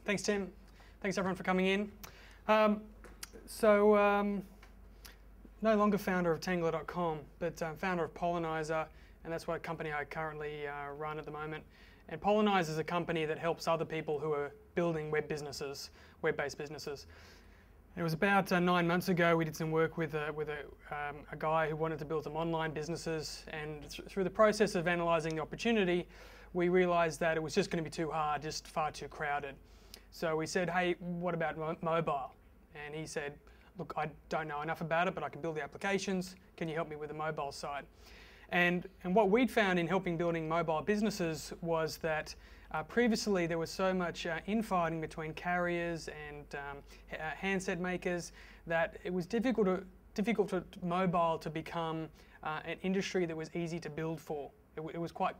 Thanks, Tim. Thanks, everyone, for coming in. No longer founder of Tangler.com, but founder of Pollenizer, and that's what company I currently run at the moment. And Pollenizer is a company that helps other people who are building web-based businesses. It was about 9 months ago we did some work with a guy who wanted to build some online businesses, and through the process of analysing the opportunity, we realised that it was just going to be too hard, just far too crowded. So we said, hey, what about mobile? And he said, look, I don't know enough about it, but I can build the applications. Can you help me with the mobile side? And what we'd found in helping building mobile businesses was that previously there was so much infighting between carriers and handset makers that it was difficult for mobile to become an industry that was easy to build for. It was quite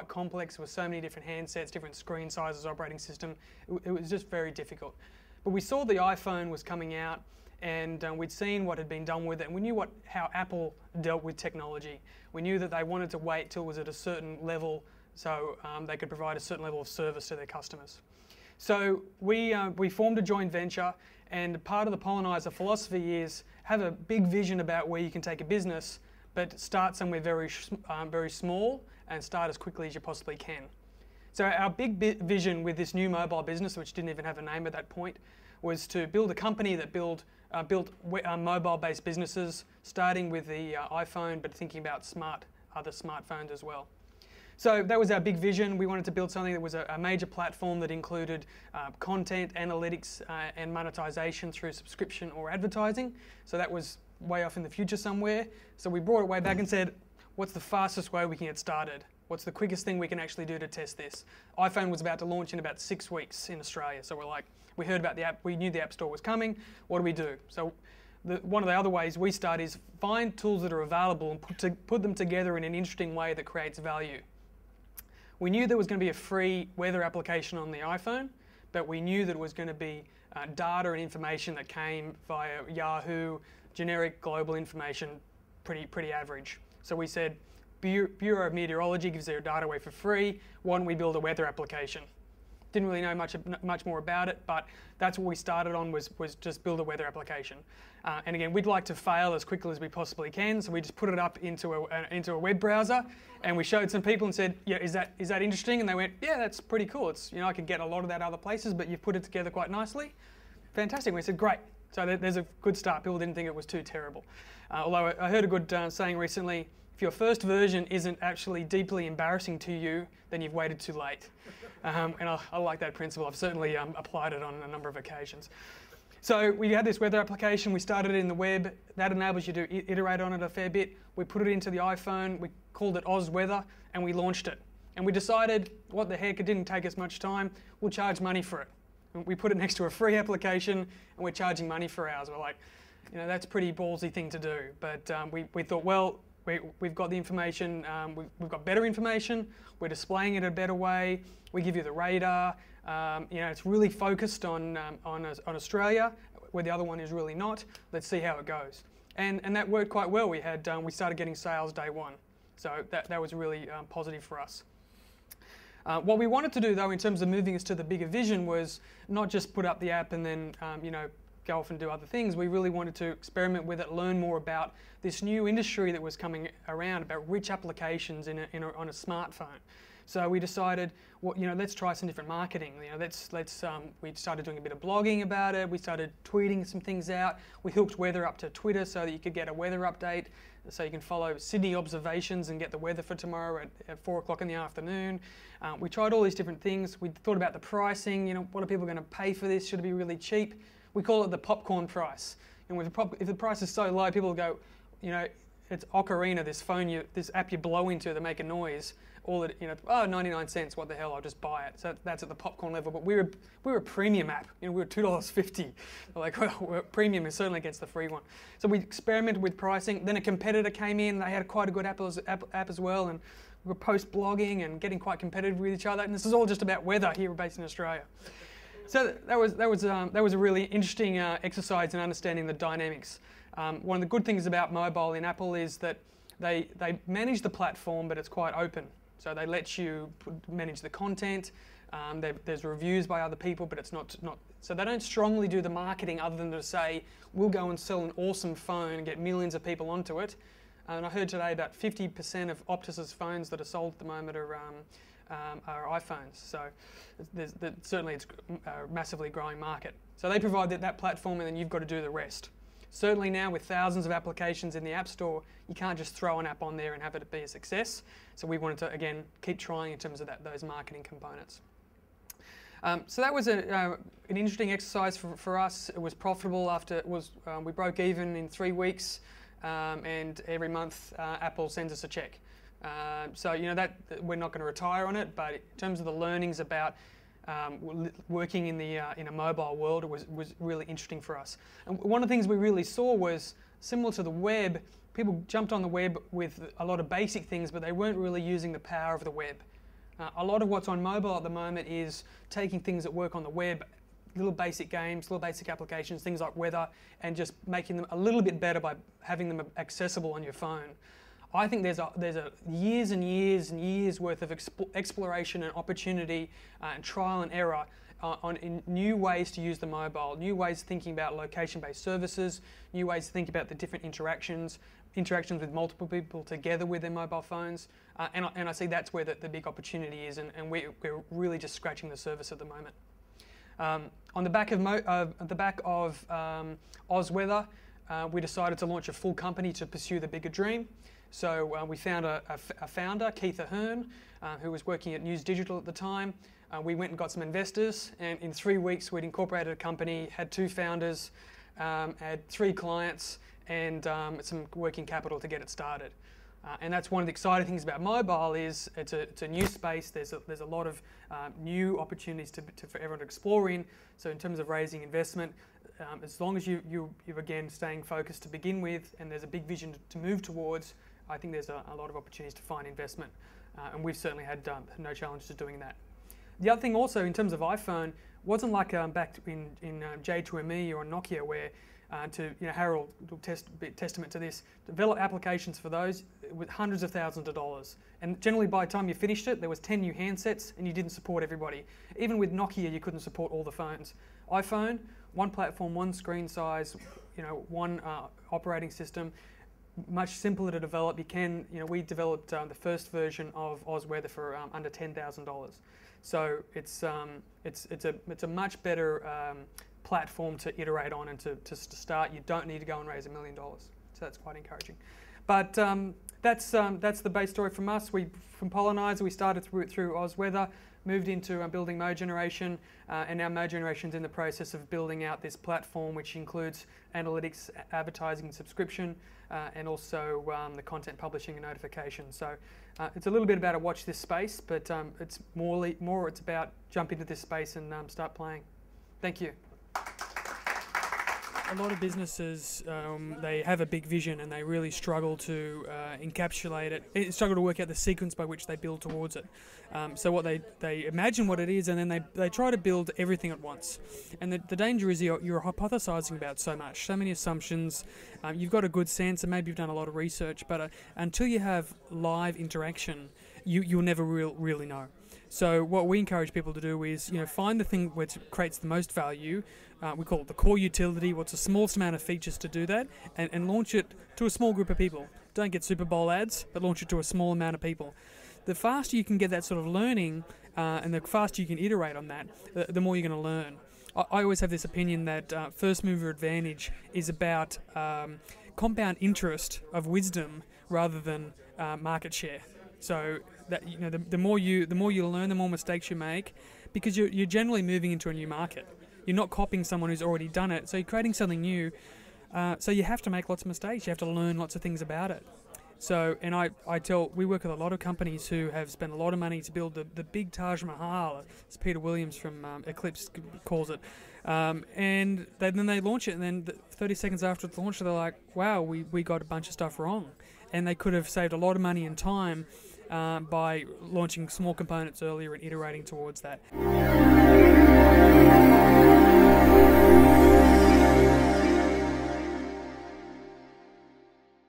complex. There were so many different handsets, different screen sizes, operating system. It was just very difficult. But we saw the iPhone was coming out, and we'd seen what had been done with it, and we knew how Apple dealt with technology. We knew that they wanted to wait till it was at a certain level so they could provide a certain level of service to their customers. So we formed a joint venture, and part of the Pollenizer philosophy is have a big vision about where you can take a business, but start somewhere very small and start as quickly as you possibly can. So our big vision with this new mobile business, which didn't even have a name at that point, was to build a company that built mobile-based businesses, starting with the iPhone, but thinking about other smartphones as well. So that was our big vision. We wanted to build something that was a major platform that included content, analytics, and monetization through subscription or advertising. So that was way off in the future somewhere. So we brought it way back and said, what's the fastest way we can get started? What's the quickest thing we can actually do to test this? iPhone was about to launch in about 6 weeks in Australia. So we're like, we heard about the app, we knew the App Store was coming, what do we do? So one of the other ways we start is find tools that are available and put them together in an interesting way that creates value. We knew there was going to be a free weather application on the iPhone, but we knew that it was going to be data and information that came via Yahoo, generic global information, pretty average. So we said, Bureau of Meteorology gives their data away for free. Why don't we build a weather application? Didn't really know much more about it, but that's what we started on was just build a weather application. And again, we'd like to fail as quickly as we possibly can, so we just put it up into a web browser, and we showed some people and said, yeah, is that interesting? And they went, yeah, that's pretty cool. It's, I could get a lot of that other places, but you've put it together quite nicely. Fantastic. And we said, great. So there's a good start. People didn't think it was too terrible. Although I heard a good saying recently, if your first version isn't actually deeply embarrassing to you, then you've waited too late. And I like that principle. I've certainly applied it on a number of occasions. So we had this weather application. We started it in the web. That enables you to iterate on it a fair bit. We put it into the iPhone. We called it Oz Weather, and we launched it. And we decided, what the heck, it didn't take us much time. We'll charge money for it. And we put it next to a free application, and we're charging money for ours. We're like, that's a pretty ballsy thing to do. But we thought, well, we've got the information, we've got better information, we're displaying it a better way, we give you the radar, it's really focused on Australia, where the other one is really not. Let's see how it goes. And that worked quite well. We started getting sales day one. So that was really positive for us. What we wanted to do, though, in terms of moving us to the bigger vision, was not just put up the app and then, go off and do other things. We really wanted to experiment with it, learn more about this new industry that was coming around, about rich applications on a smartphone. So we decided, let's try some different marketing. We started doing a bit of blogging about it. We started tweeting some things out. We hooked weather up to Twitter so that you could get a weather update, so you can follow Sydney observations and get the weather for tomorrow at 4 o'clock in the afternoon. We tried all these different things. We thought about the pricing. What are people going to pay for this? Should it be really cheap? We call it the popcorn price. And if the price is so low, people go, it's Ocarina, this app you blow into to make a noise. All that, 99 cents, what the hell? I'll just buy it. So that's at the popcorn level. But we're a premium app. We were $2.50. Like, well, premium is certainly against the free one. So we experimented with pricing. Then a competitor came in. They had quite a good app as well, and we were post blogging and getting quite competitive with each other. And this is all just about weather here, based in Australia. So that was a really interesting exercise in understanding the dynamics. One of the good things about mobile in Apple is that they manage the platform, but it's quite open. So they let you manage the content. There's reviews by other people, but it's not. So they don't strongly do the marketing other than to say, we'll go and sell an awesome phone and get millions of people onto it. And I heard today about 50% of Optus's phones that are sold at the moment are iPhones. So certainly it's a massively growing market. So they provide that platform, and then you've got to do the rest. Certainly now, with thousands of applications in the App Store, you can't just throw an app on there and have it be a success. So we wanted to, again, keep trying in terms of those marketing components. So that was an interesting exercise for us. It was profitable after we broke even in 3 weeks, and every month Apple sends us a check. So that we're not going to retire on it, but in terms of the learnings about working in a mobile world, it was really interesting for us. And one of the things we really saw was, similar to the web, people jumped on the web with a lot of basic things, but they weren't really using the power of the web. A lot of what's on mobile at the moment is taking things that work on the web, little basic games, little basic applications, things like weather, and just making them a little bit better by having them accessible on your phone. I think there's a years and years and years worth of exploration and opportunity and trial and error in new ways to use the mobile, new ways of thinking about location-based services, new ways to think about the different interactions with multiple people together with their mobile phones, and I see that's where the big opportunity is, and we're really just scratching the surface at the moment. On the back of Oz Weather, we decided to launch a full company to pursue the bigger dream. So we found a founder, Keith Ahern, who was working at News Digital at the time. We went and got some investors, and in 3 weeks we'd incorporated a company, had 2 founders, had 3 clients, and some working capital to get it started. And that's one of the exciting things about mobile is it's a new space. There's a lot of new opportunities for everyone to explore in. So in terms of raising investment, as long as you're again staying focused to begin with, and there's a big vision to move towards, I think there's a lot of opportunities to find investment, and we've certainly had no challenge to doing that. The other thing also in terms of iPhone wasn't like back in J2ME or Nokia, where Harold will testament to this, develop applications for those with hundreds of thousands of dollars, and generally by the time you finished it there was 10 new handsets and you didn't support everybody. Even with Nokia you couldn't support all the phones. iPhone, one platform, one screen size, one operating system, much simpler to develop. We developed the first version of Oz Weather for under $10,000. So it's a much better platform to iterate on and to start. You don't need to go and raise $1 million. So that's quite encouraging. But that's the base story from us. From Pollenizer, we started through Oz Weather, moved into building mogeneration, and now mogeneration's in the process of building out this platform, which includes analytics, advertising, and subscription, and also the content publishing and notification. So it's a little bit about a watch this space, but it's more it's about jump into this space and start playing. Thank you. A lot of businesses, they have a big vision and they really struggle to encapsulate it, struggle to work out the sequence by which they build towards it. So what they imagine what it is, and then they try to build everything at once. And the danger is you're hypothesizing about so much, so many assumptions. You've got a good sense and maybe you've done a lot of research, but until you have live interaction, you'll never really know. So what we encourage people to do is, find the thing which creates the most value. We call it the core utility, what's the smallest amount of features to do that, and launch it to a small group of people. Don't get Super Bowl ads, but launch it to a small amount of people. The faster you can get that sort of learning, and the faster you can iterate on that, the more you're going to learn. I always have this opinion that first mover advantage is about compound interest of wisdom rather than market share. So that the more you learn, the more mistakes you make, because you're generally moving into a new market. You're not copying someone who's already done it, so you're creating something new. So you have to make lots of mistakes. You have to learn lots of things about it. So, and we work with a lot of companies who have spent a lot of money to build the big Taj Mahal, as Peter Williams from Eclipse calls it, and then they launch it, and then 30 seconds after it's launched, they're like, wow, we got a bunch of stuff wrong. And they could have saved a lot of money and time by launching small components earlier and iterating towards that.